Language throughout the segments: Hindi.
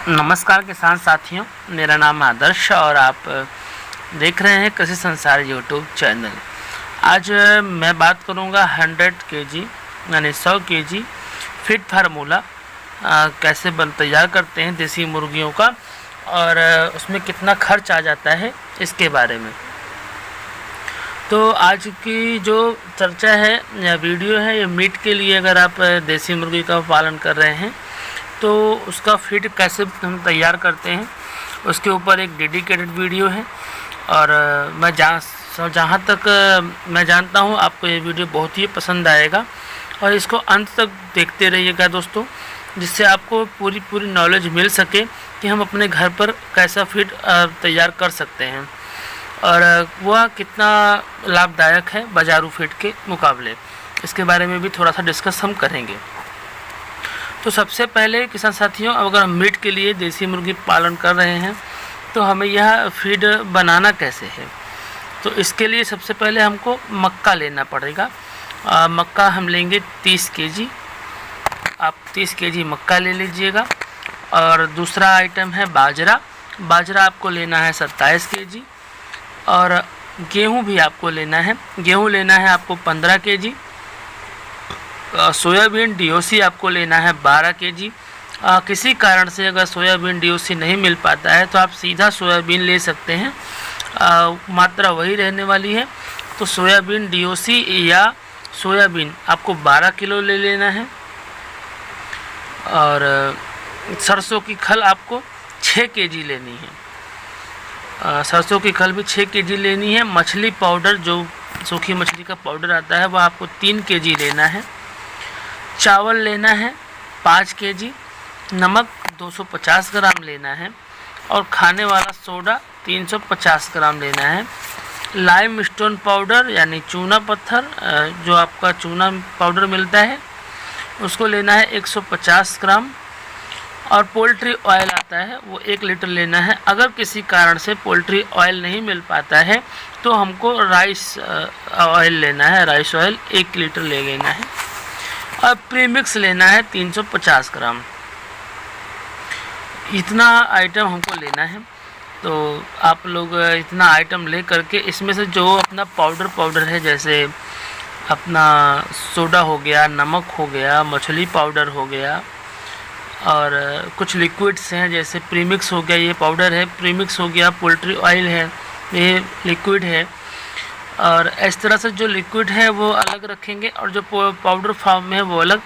नमस्कार किसान साथियों, मेरा नाम आदर्श और आप देख रहे हैं कृषि संसार यूट्यूब चैनल। आज मैं बात करूंगा 100 केजी यानी 100 केजी फीड फार्मूला कैसे तैयार करते हैं देसी मुर्गियों का और उसमें कितना खर्च आ जाता है इसके बारे में। तो आज की जो चर्चा है या वीडियो है ये मीट के लिए। अगर आप देसी मुर्गी का पालन कर रहे हैं तो उसका फीड कैसे हम तैयार करते हैं उसके ऊपर एक डेडिकेटेड वीडियो है। और मैं जहाँ तक मैं जानता हूँ आपको ये वीडियो बहुत ही पसंद आएगा और इसको अंत तक देखते रहिएगा दोस्तों, जिससे आपको पूरी नॉलेज मिल सके कि हम अपने घर पर कैसा फीड तैयार कर सकते हैं और वह कितना लाभदायक है बाज़ारू फीड के मुकाबले। इसके बारे में भी थोड़ा सा डिस्कस हम करेंगे। तो सबसे पहले किसान साथियों, अगर हम मीट के लिए देसी मुर्गी पालन कर रहे हैं तो हमें यह फीड बनाना कैसे है। तो इसके लिए सबसे पहले हमको मक्का लेना पड़ेगा। मक्का हम लेंगे 30 केजी। आप 30 केजी मक्का ले लीजिएगा। और दूसरा आइटम है बाजरा। बाजरा आपको लेना है 27 केजी। और गेहूं भी आपको लेना है। गेहूं लेना है आपको 15 केजी। सोयाबीन डीओसी आपको लेना है 12 केजी। किसी कारण से अगर सोयाबीन डीओसी नहीं मिल पाता है तो आप सीधा सोयाबीन ले सकते हैं, मात्रा वही रहने वाली है। तो सोयाबीन डीओसी या सोयाबीन आपको 12 किलो ले लेना है। और सरसों की खल आपको 6 केजी लेनी है। सरसों की खल भी 6 केजी लेनी है। मछली पाउडर, जो सूखी मछली का पाउडर आता है, वह आपको 3 केजी लेना है। चावल लेना है 5 केजी। नमक 250 ग्राम लेना है। और खाने वाला सोडा 350 ग्राम लेना है। लाइम स्टोन पाउडर यानी चूना पत्थर, जो आपका चूना पाउडर मिलता है, उसको लेना है 150 ग्राम। और पोल्ट्री ऑयल आता है वो 1 लीटर लेना है। अगर किसी कारण से पोल्ट्री ऑयल नहीं मिल पाता है तो हमको राइस ऑयल लेना है। राइस ऑयल 1 लीटर ले लेना है। और प्रीमिक्स लेना है 350 ग्राम। इतना आइटम हमको लेना है। तो आप लोग इतना आइटम ले करके इसमें से जो अपना पाउडर है, जैसे अपना सोडा हो गया, नमक हो गया, मछली पाउडर हो गया, और कुछ लिक्विड्स हैं जैसे प्रीमिक्स हो गया, ये पाउडर है, प्रीमिक्स हो गया, पोल्ट्री ऑयल है, ये लिक्विड है। और इस तरह से जो लिक्विड है वो अलग रखेंगे और जो पाउडर फॉर्म में है वो अलग।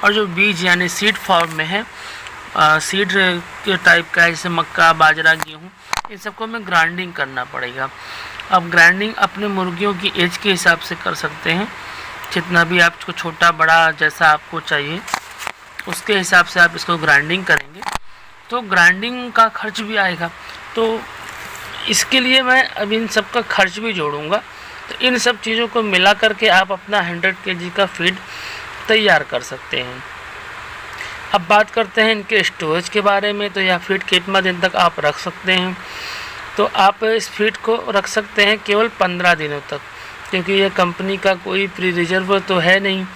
और जो बीज यानी सीड फॉर्म में है, सीड के टाइप का है, जैसे मक्का, बाजरा, गेहूँ, इन सबको हमें ग्राइंडिंग करना पड़ेगा। अब ग्राइंडिंग अपने मुर्गियों की एज के हिसाब से कर सकते हैं। जितना भी आपको छोटा बड़ा जैसा आपको चाहिए उसके हिसाब से आप इसको ग्राइंडिंग करेंगे तो ग्राइंडिंग का खर्च भी आएगा। तो इसके लिए मैं अब इन सब का खर्च भी जोड़ूंगा। तो इन सब चीज़ों को मिला करके आप अपना 100 केजी का फीड तैयार कर सकते हैं। अब बात करते हैं इनके स्टोरेज के बारे में। तो यह फीड कितना दिन तक आप रख सकते हैं। तो आप इस फीड को रख सकते हैं केवल 15 दिनों तक, क्योंकि यह कंपनी का कोई प्री रिजर्व तो है नहीं,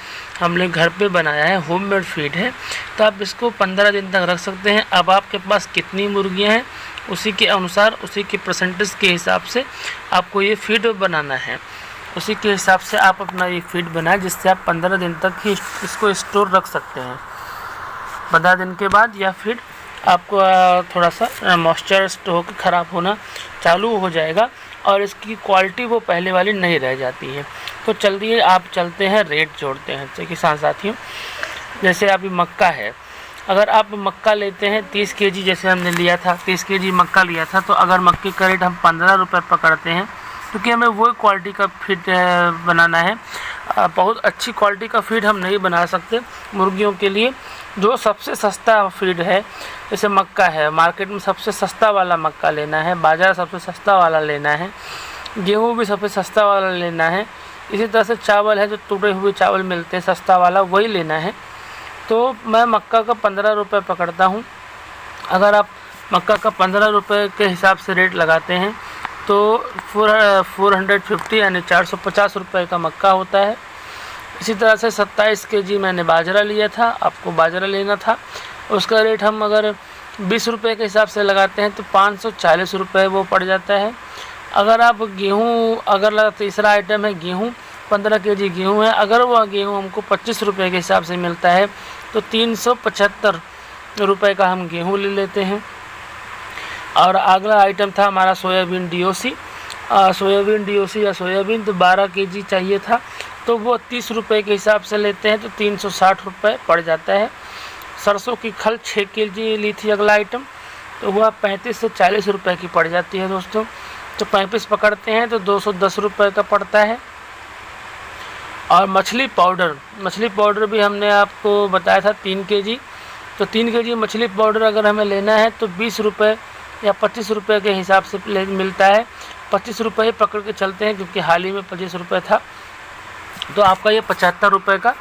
हमने घर पे बनाया है, होममेड फीड है। तो आप इसको 15 दिन तक रख सकते हैं। अब आपके पास कितनी मुर्गियां हैं उसी के अनुसार, उसी के परसेंटेज के हिसाब से आपको ये फीड बनाना है। उसी के हिसाब से आप अपना ये फीड बनाएं, जिससे आप 15 दिन तक ही इसको स्टोर रख सकते हैं। 15 दिन के बाद यह फीड आपको थोड़ा सा मॉइस्चर होकर ख़राब होना चालू हो जाएगा और इसकी क्वालिटी वो पहले वाली नहीं रह जाती है। तो चलिए आप चलते हैं, रेट जोड़ते हैं। तो किसान साथियों, जैसे अभी मक्का है, अगर आप मक्का लेते हैं 30 केजी, जैसे हमने लिया था 30 केजी मक्का लिया था, तो अगर मक्के का रेट हम 15 रुपये पकड़ते हैं, क्योंकि हमें वो क्वालिटी का फीड बनाना है। बहुत अच्छी क्वालिटी का फीड हम नहीं बना सकते मुर्गियों के लिए। जो सबसे सस्ता फीड है, जैसे मक्का है, मार्केट में सबसे सस्ता वाला मक्का लेना है, बाजरा सबसे सस्ता वाला लेना है, गेहूँ भी सबसे सस्ता वाला लेना है। इसी तरह से चावल है, जो टूटे हुए चावल मिलते हैं सस्ता वाला, वही लेना है। तो मैं मक्का का 15 रुपये पकड़ता हूँ। अगर आप मक्का का 15 रुपये के हिसाब से रेट लगाते हैं तो 450 यानी 450 रुपये का मक्का होता है। इसी तरह से 27 केजी मैंने बाजरा लिया था, आपको बाजरा लेना था। उसका रेट हम अगर 20 रुपये के हिसाब से लगाते हैं तो 540 रुपये वो पड़ जाता है। अगर आप गेहूँ, अगर तीसरा आइटम है गेहूँ, 15 केजी गेहूँ है, अगर वह गेहूँ हमको 25 रुपये के हिसाब से मिलता है तो 375 रुपये का हम गेहूँ ले लेते हैं। और अगला आइटम था हमारा सोयाबीन DOC। सोयाबीन DOC या सोयाबीन तो 12 केजी चाहिए था, तो वो 30 रुपये के हिसाब से लेते हैं तो 360 रुपये पड़ जाता है। सरसों की खल 6 केजी ली थी अगला आइटम, तो वह 35 से 40 रुपये की पड़ जाती है दोस्तों। तो 35 पकड़ते हैं तो 210 रुपये का पड़ता है। और मछली पाउडर भी हमने आपको बताया था 3 केजी, तो 3 केजी मछली पाउडर अगर हमें लेना है तो 20 रुपये या 25 रुपये के हिसाब से मिलता है। 25 रुपये पकड़ के चलते हैं क्योंकि हाल ही में 25 रुपये था, तो आपका ये 75 रुपये का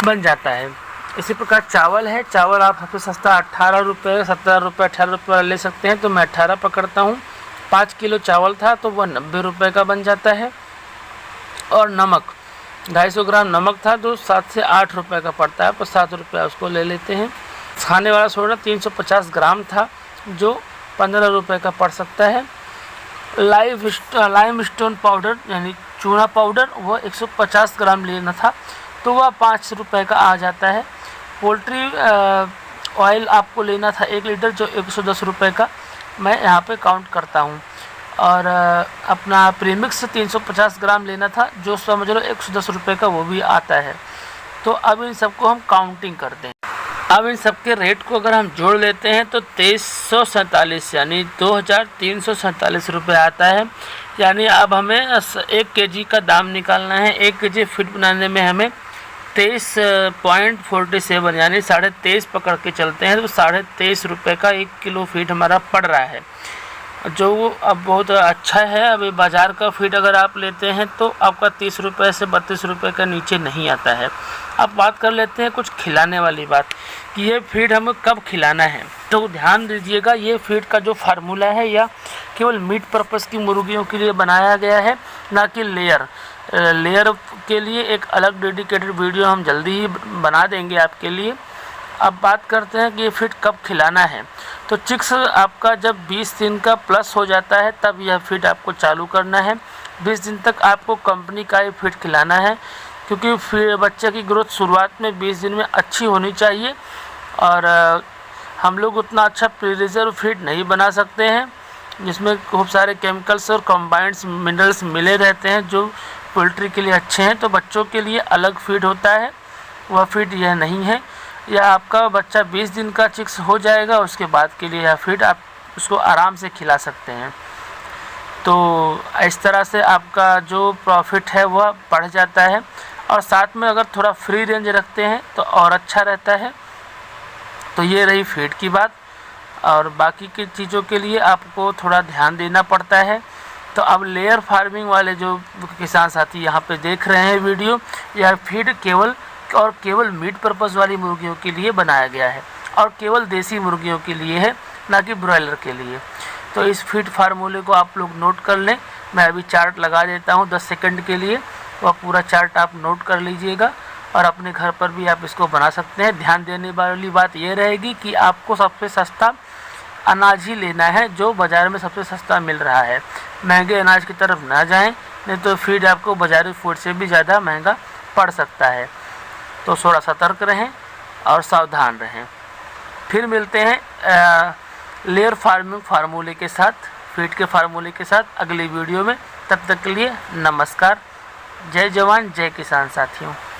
बन जाता है। इसी प्रकार चावल है, चावल आप सबसे सस्ता 18 रुपये, 17 रुपये, 18 रुपये ले सकते हैं, तो मैं 18 पकड़ता हूँ। 5 किलो चावल था तो वह 90 रुपये का बन जाता है। और नमक 250 ग्राम नमक था तो 7 से 8 रुपये का पड़ता है, तो 7 रुपये उसको ले लेते हैं। खाने वाला सोडा 350 ग्राम था जो 15 रुपये का पड़ सकता है। लाइम स्टोन पाउडर यानी चूना पाउडर वो 150 ग्राम लेना था तो वह 5 रुपये का आ जाता है। पोल्ट्री ऑयल आपको लेना था 1 लीटर जो 110 रुपये का मैं यहाँ पे काउंट करता हूँ। और अपना प्रीमिक्स 350 ग्राम लेना था जो समझ लो 110 रुपये का वो भी आता है। तो अब इन सबको हम काउंटिंग करते हैं। अब इन सब के रेट को अगर हम जोड़ लेते हैं तो 2347 यानी 2347 रुपये आता है। यानी अब हमें 1 केजी का दाम निकालना है। 1 केजी फीट बनाने में हमें 23.47 यानी 23.5 पकड़ के चलते हैं तो 23.5 रुपये का 1 किलो फीट हमारा पड़ रहा है, जो अब बहुत अच्छा है। अभी बाज़ार का फीट अगर आप लेते हैं तो आपका 30 रुपये से 32 रुपये का नीचे नहीं आता है। अब बात कर लेते हैं कुछ खिलाने वाली बात कि ये फीड हमें कब खिलाना है। तो ध्यान दीजिएगा, ये फीड का जो फार्मूला है या केवल मीट पर्पस की मुर्गियों के लिए बनाया गया है, ना कि लेयर के लिए एक अलग डेडिकेटेड वीडियो हम जल्दी ही बना देंगे आपके लिए। अब बात करते हैं कि ये फीड कब खिलाना है। तो चिक्स आपका जब 20 दिन का प्लस हो जाता है तब यह फीड आपको चालू करना है। 20 दिन तक आपको कंपनी का ही फीड खिलाना है, क्योंकि फिर बच्चे की ग्रोथ शुरुआत में 20 दिन में अच्छी होनी चाहिए। और हम लोग उतना अच्छा प्री-रिजर्व फीड नहीं बना सकते हैं जिसमें खूब सारे केमिकल्स और कंबाइंड्स मिनरल्स मिले रहते हैं जो पोल्ट्री के लिए अच्छे हैं। तो बच्चों के लिए अलग फीड होता है, वह फीड यह नहीं है। या आपका बच्चा 20 दिन का चिक्स हो जाएगा, उसके बाद के लिए यह फीड आप उसको आराम से खिला सकते हैं। तो इस तरह से आपका जो प्रॉफिट है वह बढ़ जाता है। और साथ में अगर थोड़ा फ्री रेंज रखते हैं तो और अच्छा रहता है। तो ये रही फीड की बात। और बाकी की चीज़ों के लिए आपको थोड़ा ध्यान देना पड़ता है। तो अब लेयर फार्मिंग वाले जो किसान साथी यहाँ पे देख रहे हैं वीडियो, यह फीड केवल मीट पर्पस वाली मुर्गियों के लिए बनाया गया है और केवल देसी मुर्गियों के लिए है, ना कि ब्रॉयलर के लिए। तो इस फीड फार्मूले को आप लोग नोट कर लें। मैं अभी चार्ट लगा देता हूँ 10 सेकंड के लिए, वह पूरा चार्ट आप नोट कर लीजिएगा और अपने घर पर भी आप इसको बना सकते हैं। ध्यान देने वाली बात यह रहेगी कि आपको सबसे सस्ता अनाज ही लेना है जो बाज़ार में सबसे सस्ता मिल रहा है। महंगे अनाज की तरफ ना जाएं, नहीं तो फीड आपको बाज़ारी फूड से भी ज़्यादा महंगा पड़ सकता है। तो थोड़ा सतर्क रहें और सावधान रहें। फिर मिलते हैं लेयर फार्मिंग फार्मूले के साथ, फीड के फार्मूले के साथ अगली वीडियो में। तब तक के लिए नमस्कार। जय जवान जय किसान साथियों।